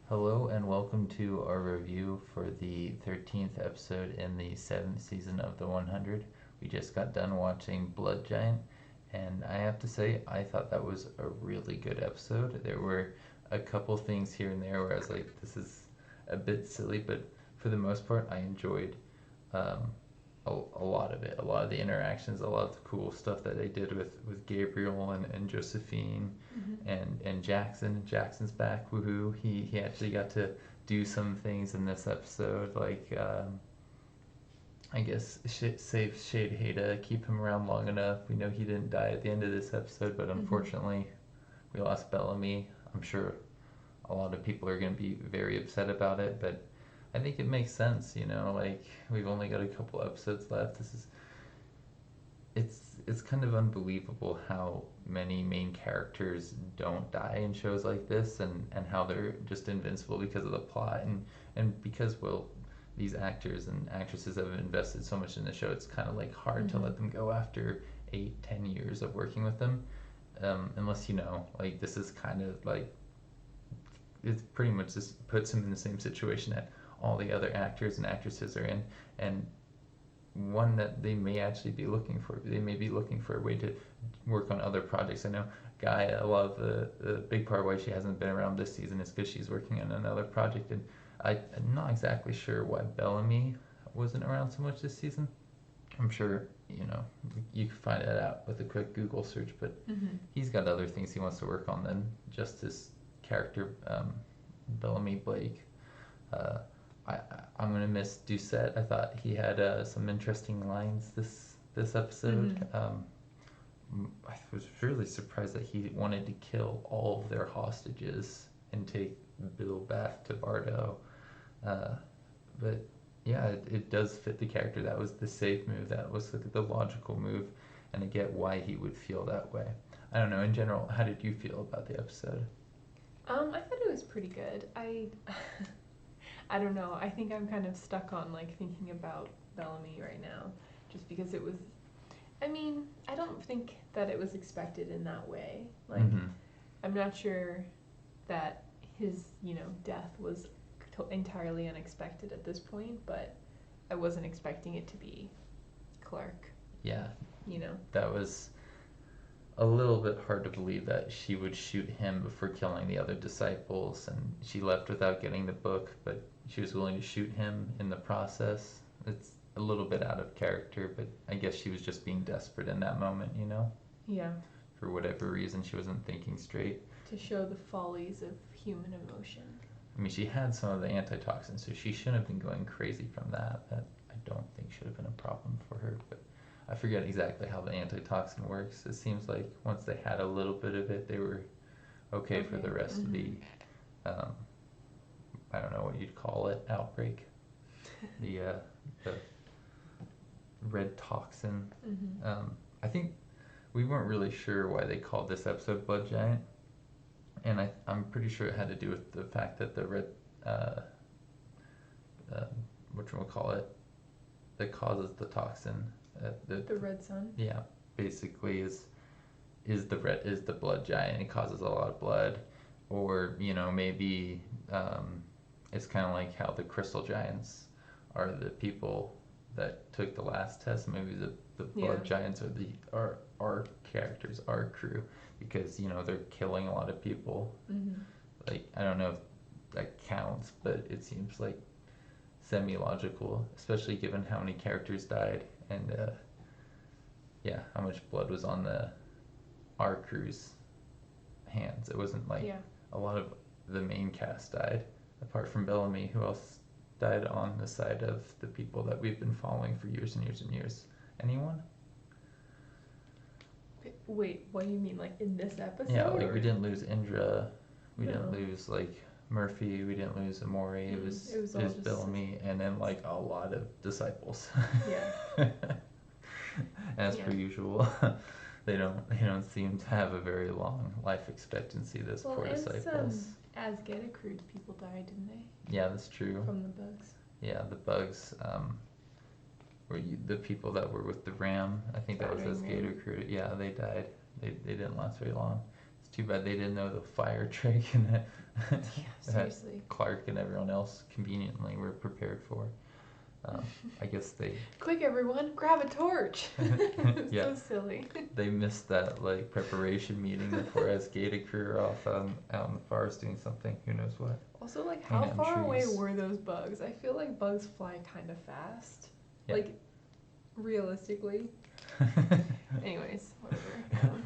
Hello and welcome to our review for the 13th episode in the 7th season of the 100. We just got done watching Blood Giant, and I have to say, I thought that was a really good episode. There were a couple things here and there where I was like, this is a bit silly, but for the most part, I enjoyed um, a lot of it. A lot of the interactions, a lot of the cool stuff that they did with Gabriel and Josephine and Jackson. Jackson's back, woohoo. He actually got to do some things in this episode, like I guess save Shade Hada, keep him around long enough. We know he didn't die at the end of this episode, but unfortunately, we lost Bellamy. I'm sure a lot of people are going to be very upset about it, but I think it makes sense, like we've only got a couple episodes left. It's kind of unbelievable how many main characters don't die in shows like this, and how they're just invincible because of the plot, and because, well, these actors and actresses have invested so much in the show. It's kind of like hard to let them go after 8-10 years of working with them, unless like this is kind of like it's pretty much just puts him in the same situation that all the other actors and actresses are in, and one that they may actually be looking for. They may be looking for a way to work on other projects. I know Guy, a lot of the big part why she hasn't been around this season is because she's working on another project, and I'm not exactly sure why Bellamy wasn't around so much this season. I'm sure you can find that out with a quick Google search, but he's got other things he wants to work on than just his character, Bellamy Blake. Uh, I I'm gonna miss Doucette. I thought he had some interesting lines this episode. I was really surprised that he wanted to kill all of their hostages and take Bill back to Bardo. Uh, but yeah, it does fit the character. That was the safe move. That was the logical move, and I get why he would feel that way. I don't know. In general, how did you feel about the episode? I thought it was pretty good. I don't know. I think I'm kind of stuck on like thinking about Bellamy right now, just because it was. I mean, I don't think that it was expected in that way. Like, I'm not sure that his death was entirely unexpected at this point, but I wasn't expecting it to be Clark. Yeah, You know. that was a little bit hard to believe that she would shoot him before killing the other disciples, and she left without getting the book, but she was willing to shoot him in the process. It's a little bit out of character, but I guess she was just being desperate in that moment, Yeah. For whatever reason, she wasn't thinking straight. To show the follies of human emotion. I mean, she had some of the antitoxins, so she shouldn't have been going crazy from that. That I don't think should have been a problem for her, but I forget exactly how the antitoxin works. It seems like once they had a little bit of it, they were okay for the rest of the, um, I don't know what you'd call it, outbreak. The red toxin. I think we weren't really sure why they called this episode Blood Giant, and I'm pretty sure it had to do with the fact that the red, uh, whatchamacallit, that causes the toxin. The red sun. Yeah, basically is the blood giant. It causes a lot of blood, or maybe it's kind of like how the crystal giants are the people that took the last test. Maybe the blood giants are our characters, our crew, because they're killing a lot of people. Like, I don't know if that counts, but it seems like semi-logical, especially given how many characters died, and yeah, how much blood was on our crew's hands. It wasn't like a lot of the main cast died, apart from Bellamy. Who else died on the side of the people that we've been following for years and years and years? Anyone? Wait, what do you mean, like in this episode? Yeah, like we didn't lose Indra, we didn't lose like Murphy, we didn't lose Amori. It was Bellamy, and then like a lot of disciples. Yeah. As per usual. They don't seem to have a very long life expectancy, this poor disciples. As Getacrude, people died, didn't they? Yeah, that's true. From the bugs. Yeah, the bugs. The people that were with the ram, I think that was this Getacrude. Yeah, they died. They didn't last very long. It's too bad they didn't know the fire trick, and Yeah, that seriously. Clark and everyone else conveniently were prepared for. I guess they Quick, everyone, grab a torch. It's yeah, so silly. they missed that like preparation meeting. The Forest Gate crew are off out in the forest doing something. Who knows what? Also, like, how Hanging out in far away trees. were those bugs? I feel like bugs fly kind of fast. Yeah. Like, realistically. Anyways, whatever.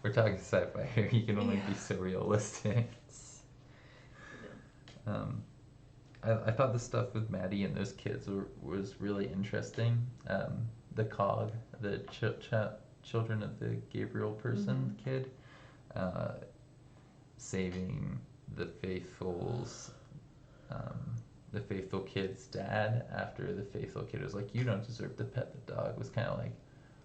We're talking sci-fi here. You can only Yeah. be so realistic. It's, Um, I thought the stuff with Maddie and those kids was really interesting. The cog, the children of the Gabriel person kid, uh, saving the faithful's the faithful kid's dad after the faithful kid was like, "You don't deserve to pet the dog," was kind of like,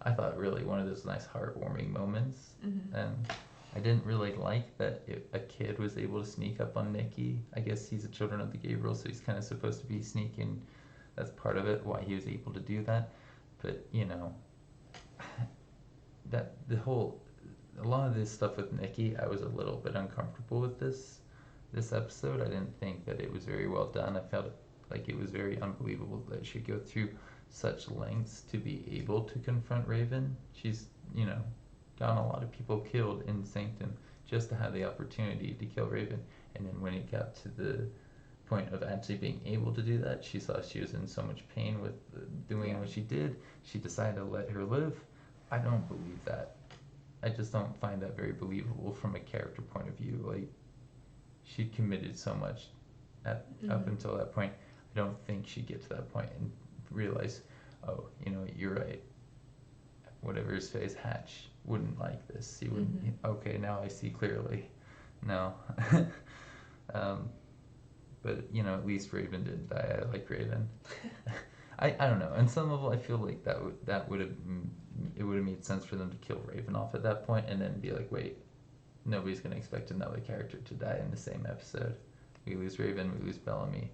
I thought really one of those nice heartwarming moments. And I didn't really like that a kid was able to sneak up on Nikki. I guess he's a children of the Gabriel, so he's kind of supposed to be sneaking. That's part of it, why he was able to do that. But you know, that a lot of this stuff with Nikki, I was a little bit uncomfortable with this episode. I didn't think that it was very well done. I felt like it was very unbelievable that she'd go through such lengths to be able to confront Raven. She's, gotten a lot of people killed in Sanctum just to have the opportunity to kill Raven. And then when it got to the point of actually being able to do that, she saw she was in so much pain with doing what she did. She decided to let her live. I don't believe that. I just don't find that very believable from a character point of view. Like, she committed so much up until that point. I don't think she'd get to that point and realize, oh, you're right. Whatever his face, Hatch wouldn't like this. He wouldn't. Okay, now I see clearly. No. But at least Raven didn't die. I like Raven. I don't know. On some level, I feel like that would have it would have made sense for them to kill Raven off at that point, and then be like, wait, nobody's gonna expect another character to die in the same episode. We lose Raven, we lose Bellamy.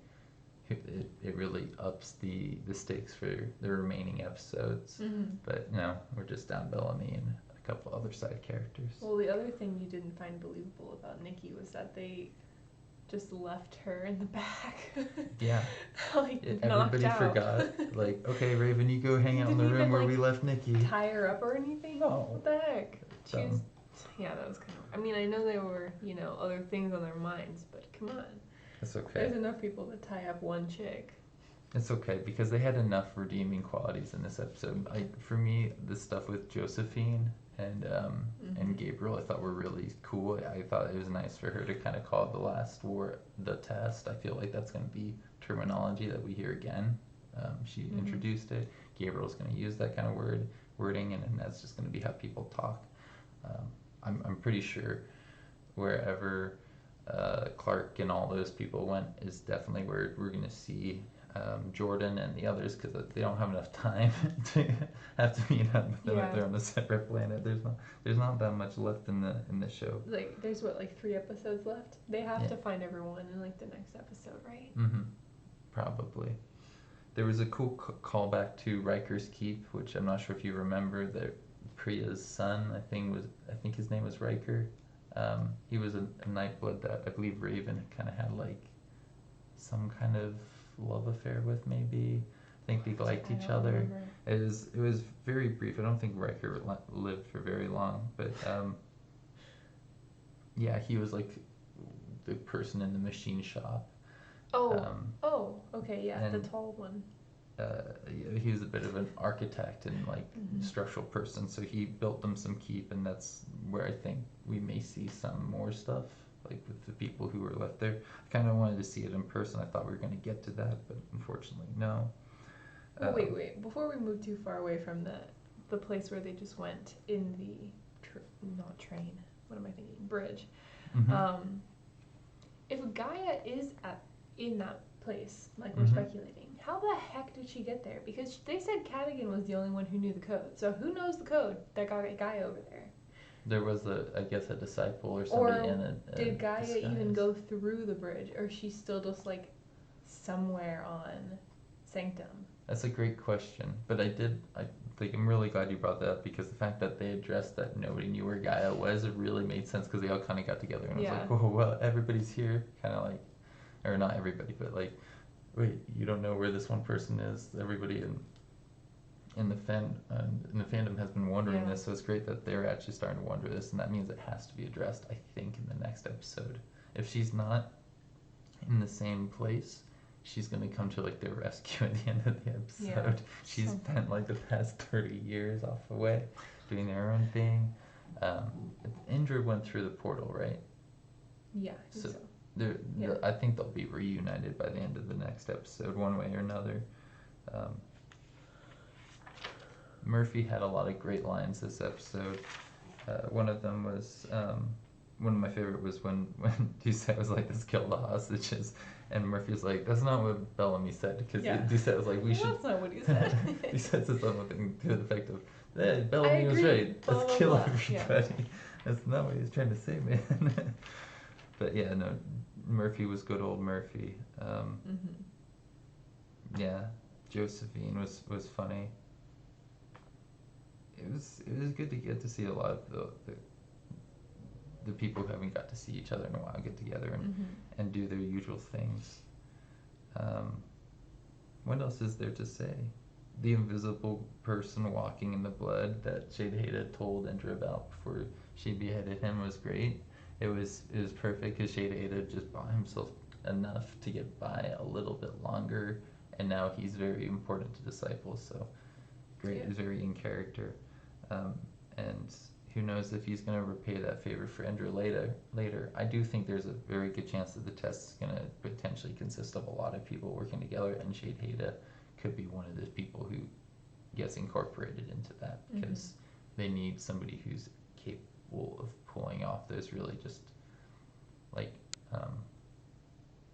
It really ups the stakes for the remaining episodes. But no, we're just down Bellamy and a couple other side characters. Well, the other thing you didn't find believable about Nikki was that they just left her in the back. Yeah. Like, Everybody knocked out. forgot. Like, okay, Raven, you go hang out in the room where we left Nikki. Tie her up or anything? No. What the heck? Yeah, that was kind of. I mean, I know there were, other things on their minds, but come on. It's okay. There's enough people to tie up one chick. It's okay because they had enough redeeming qualities in this episode. For me, the stuff with Josephine and Gabriel, I thought were really cool. I thought it was nice for her to kind of call the last war the test. I feel like that's going to be terminology that we hear again. She introduced it. Gabriel's going to use that kind of wording, and that's just going to be how people talk. I'm pretty sure wherever Clark and all those people went is definitely where we're going to see Jordan and the others, because they don't have enough time to have to meet up with them if they're on a separate planet. There's not that much left in the show. Like, there's 3 episodes left? They have to find everyone in the next episode, right? Probably. There was a cool callback to Riker's Keep, which I'm not sure if you remember. That Priya's son, I think his name was Riker. He was a Nightblood that I believe Raven kind of had some kind of love affair with, maybe. I think they liked each other. Remember. It was very brief. I don't think Riker lived for very long, but yeah, he was the person in the machine shop. Okay, yeah, the tall one. He was a bit of an architect and structural person, so he built them some keep, and that's where I think we may see some more stuff, with the people who were left there. I kind of wanted to see it in person. I thought we were going to get to that, but unfortunately, no. Wait, before we move too far away from the place where they just went in the not train, what am I thinking, bridge. If Gaia is in that place, we're speculating, how the heck did she get there? Because they said Cadigan was the only one who knew the code. So who knows the code that got Gaia over there? There was I guess a disciple or somebody in it. Did Gaia even go through the bridge, or is she still just somewhere on Sanctum? That's a great question, but the like I'm really glad you brought that up because the fact that they addressed that nobody knew where Gaia was, it really made sense because they all kind of got together and was Yeah. like, whoa, well, everybody's here, kind of like, or not everybody, but like, wait, you don't know where this one person is. Everybody in the fandom has been wondering Yeah. this, so it's great that they're actually starting to wonder this, and that means it has to be addressed. I think in the next episode, if she's not in the same place, she's gonna come to like their rescue at the end of the episode. Yeah. She's So- spent like the past 30 years off away, doing their own thing. Indra went through the portal, right? Yeah. I think So- so. Yeah. I think they'll be reunited by the end of the next episode, one way or another. Murphy had a lot of great lines this episode. One of them was, one of my favorite was when Doucette was like, let's kill the hostages. And Murphy was like, that's not what Bellamy said. Because Yeah. Doucette was like, we should. That's not what he said. Doucette said something to the effect of, hey, Bellamy was agree, right. blah, Let's blah, kill blah." everybody. That's not what he was trying to say, man. But yeah, no, Murphy was good old Murphy. Yeah, Josephine was funny. It was good to get to see a lot of the people who haven't got to see each other in a while get together and do their usual things. What else is there to say? The invisible person walking in the blood that Shade Haida told Indra about before she beheaded him was great. It was perfect because Shade Haida just bought himself enough to get by a little bit longer, and now he's very important to Disciples. So great, Yeah. he's very in character. And who knows if he's going to repay that favor for Indra later. I do think there's a very good chance that the test is going to potentially consist of a lot of people working together, and Shade Haida could be one of the people who gets incorporated into that because they need somebody who's capable of pulling off those really just like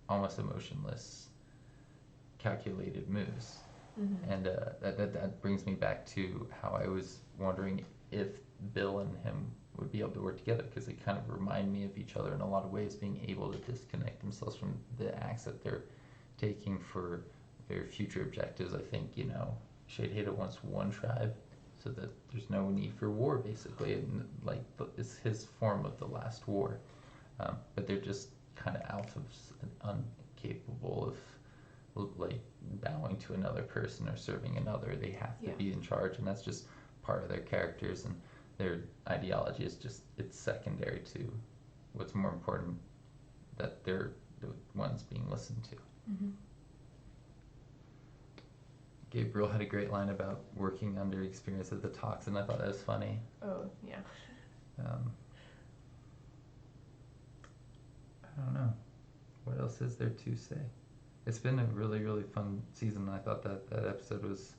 almost emotionless, calculated moves. And that brings me back to how I was wondering if Bill and him would be able to work together because they kind of remind me of each other in a lot of ways, being able to disconnect themselves from the acts that they're taking for their future objectives. I think, Shade Haida wants one tribe so that there's no need for war, basically, and like it's his form of the last war. But they're just kind of alphas and incapable of like bowing to another person or serving another. They have to be in charge, and that's just part of their characters, and their ideology is just, it's secondary to what's more important, that they're the ones being listened to. Gabriel had a great line about working under experience of the toxin. I thought that was funny. Oh, yeah. I don't know. What else is there to say? It's been a really, really fun season. I thought that episode was,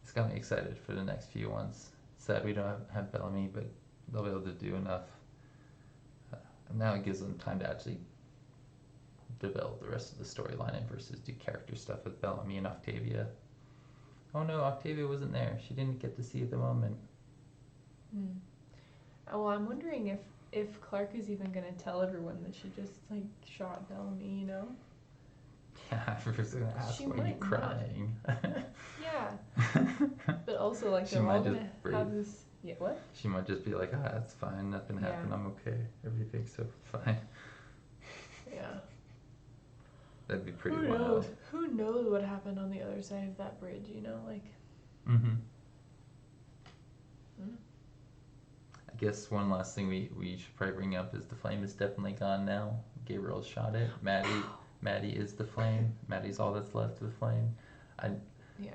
it's got me excited for the next few ones. Sad we don't have Bellamy, but they'll be able to do enough. And now it gives them time to actually develop the rest of the storyline and versus do character stuff with Bellamy and Octavia. Oh no, Octavia wasn't there. She didn't get to see the moment. Well, I'm wondering if Clark is even gonna tell everyone that she just like shot Bellamy, Yeah, I was gonna ask She why you might not. crying. Yeah. But also like She they're might all just gonna breathe. have this. Yeah. What? She might just be like, it's fine, nothing happened, Yeah. I'm okay, everything's so fine. Yeah. That'd be pretty Who wild. knows? Who knows what happened on the other side of that bridge? Like. Mm-hmm. I guess one last thing we should probably bring up is the flame is definitely gone now. Gabriel shot it. Maddie is the flame. Maddie's all that's left of the flame. I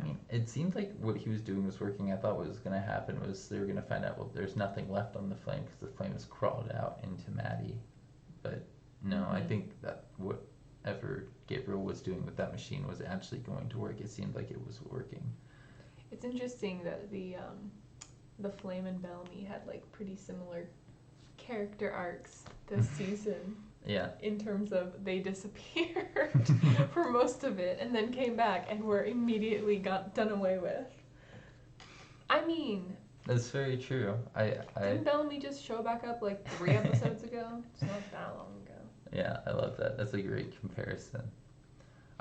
mean, it seemed like what he was doing was working. I thought what was going to happen was they were going to find out, well, there's nothing left on the flame because the flame has crawled out into Maddie. But no, I think that whatever Gabriel was doing with that machine was actually going to work. It seemed like it was working. It's interesting that the Flame and Bellamy had like pretty similar character arcs this season. Yeah. In terms of they disappeared for most of it and then came back and were immediately done away with. I mean, That's very true. didn't Bellamy just show back up like 3 episodes ago? It's not that long ago. Yeah, I love that. That's a great comparison.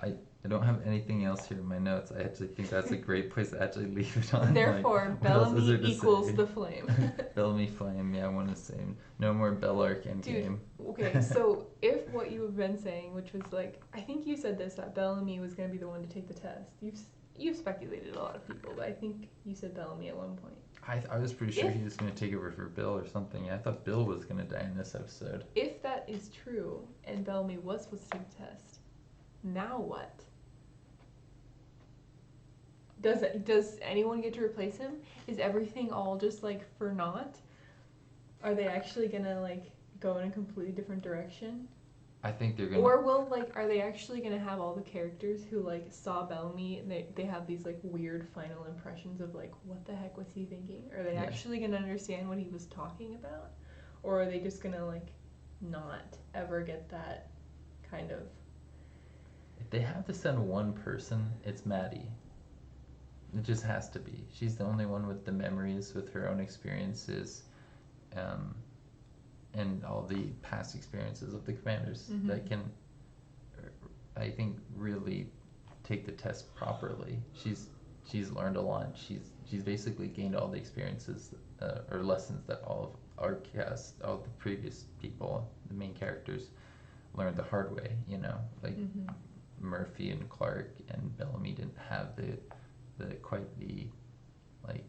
I don't have anything else here in my notes. I actually think that's a great place to actually leave it on. Therefore, Like, what else is there Bellamy to equals say? the flame. Bellamy Flame, yeah, I want to say no more Bellark Dude, Endgame. okay, so if what you have been saying, which was like, I think you said this, that Bellamy was going to be the one to take the test. You've speculated a lot of people, but I think you said Bellamy at one point. I was pretty sure If he was going to take over for Bill or something. I thought Bill was going to die in this episode. if that is true and Bellamy was supposed to take the test, now what? Does anyone get to replace him? Is everything all just like for naught? Are they actually gonna like go in a completely different direction? I think they're going to. Or will are they actually gonna have all the characters who like saw Bellamy and they have these like weird final impressions of like what the heck was he thinking? Are they Yeah. actually gonna understand what he was talking about? Or are they just gonna like not ever get that kind of If they have to send one person, it's Maddie. It just has to be. She's the only one with the memories, with her own experiences, um, and all the past experiences of the commanders that can, I think, really take the test properly. She's learned a lot. She's basically gained all the experiences or lessons that all of our cast, all the previous people, the main characters, learned the hard way. You know, like Murphy and Clark and Bellamy didn't have the quite the like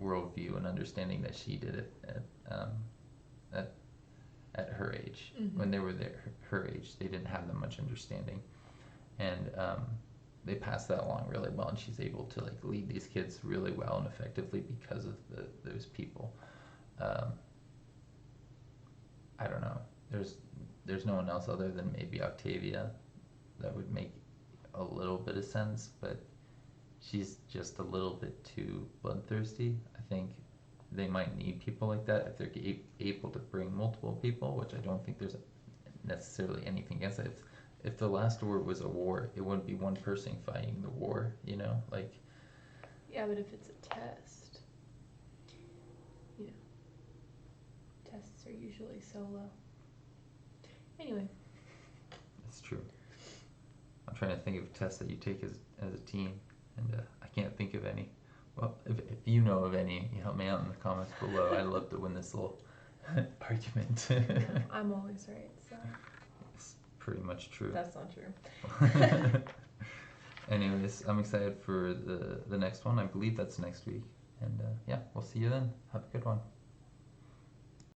worldview and understanding that she did it at at her age. When they were her age, they didn't have that much understanding, and they passed that along really well. And she's able to like lead these kids really well and effectively because of those people. I don't know. There's no one else other than maybe Octavia that would make a little bit of sense, but she's just a little bit too bloodthirsty. I think they might need people like that if they're able to bring multiple people, which I don't think there's necessarily anything against it. If the last war was a war, it wouldn't be one person fighting the war, you know? Like, yeah, but if it's a test, you know, tests are usually solo. Anyway. it's true. I'm trying to think of tests that you take as a team, and I can't think of any. Well, if you know of any, you help me out in the comments below. I'd love to win this little argument. No, I'm always right, so. It's pretty much true. That's not true. Anyways, I'm excited for the next one. I believe that's next week. And yeah, we'll see you then. Have a good one.